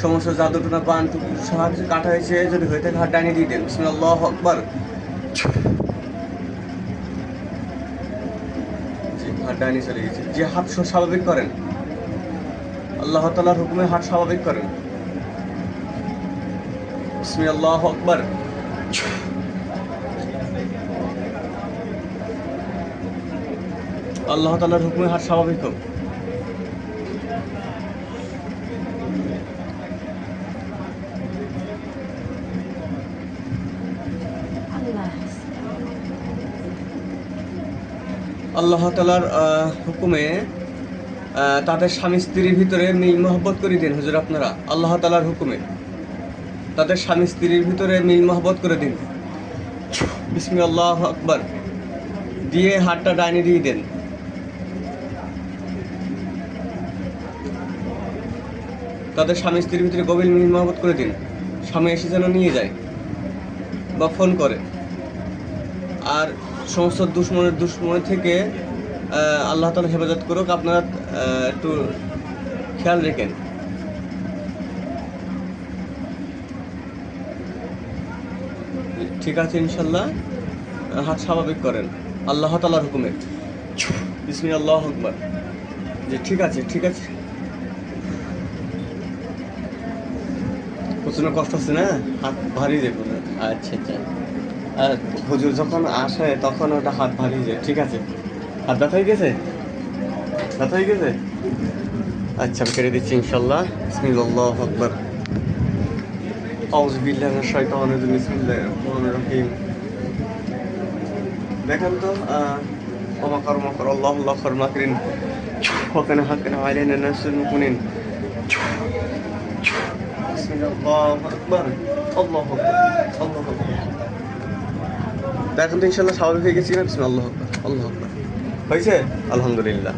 সমস্ত জাদুটনা বান সাহায্য কাটা হয়েছে যদি হয়ে থাকে হাত ডাইনে দিয়ে দেন। বিসমিল্লাহ, আল্লাহু আকবার। জি, হাত ডাইনে চলে গেছে। যে হাত স্বাভাবিক করেন, আল্লাহ তাআলার হুকুমে হাত স্বাভাবিক করেন। বিসমিল্লাহ, আল্লাহু আকবার। আল্লাহ তাআলার হুকুমে হাত স্বাভাবিক হোক। আল্লাহ তাআলার হুকুমে তাদের স্বামী স্ত্রীর ভিতরে মিল মহব্বত করে দিন হুজুর আপনারা। আল্লাহ তাআলার হুকুমে তাদের স্বামী স্ত্রীর ভিতরে মিল মহব্বত করে দিন। বিসমিল্লাহ, আল্লাহু আকবার দিয়ে হাতটা ডাইনে দিয়ে দেন। তাদের স্বামী স্ত্রীর ভিতরে গভীর মিল মহব্বত করে দিন। স্বামী এসে যেন নিয়ে যায় বা ফোন করে। আর সমস্ত দুশ্মনের থেকে আল্লাহ তাআলা হেফাজত করুক। আপনারা একটু খেয়াল রেখেন। ঠিক আছে ইনশাল্লাহ। হাত স্বাভাবিক করেন আল্লাহ তাআলার হুকুমে। বিসমিল্লাহ, আল্লাহু আকবার। জি ঠিক আছে, ঠিক আছে। প্রচন্ড কষ্ট হচ্ছে না, হাত ভারী যায় পুরো। আচ্ছা আচ্ছা। আর হুজুর যখন আসে তখন ওটা হাত ভারী যায়। ঠিক আছে, হাত ব্যথা হয়ে গেছে, ব্যথা হয়ে গেছে। আচ্ছা আমি কেটে দিচ্ছি ইনশাল্লাহ। বিসমিল্লাহ, আল্লাহু আকবার। আউযু বিল্লাহি মিনাশ শাইতানির রাজিম। বিসমিল্লাহির রহমানির রহিম। দেখেন তো ওমা কর আল্লাহু খায়রুল মাকিরিন ওয়া কানা হাক্কান আলাইনা নাসরুল মুমিনিন। বিসমিল্লাহ, আল্লাহু আকবার, আল্লাহু আকবার, আল্লাহু আকবার। দেখেন তো ইনশাআল্লাহ স্বাভাবিক হয়ে গেছি না? বিসমিল্লাহ, আল্লাহু আকবার, আল্লাহু আকবার। হয়েছে? আলহামদুলিল্লাহ।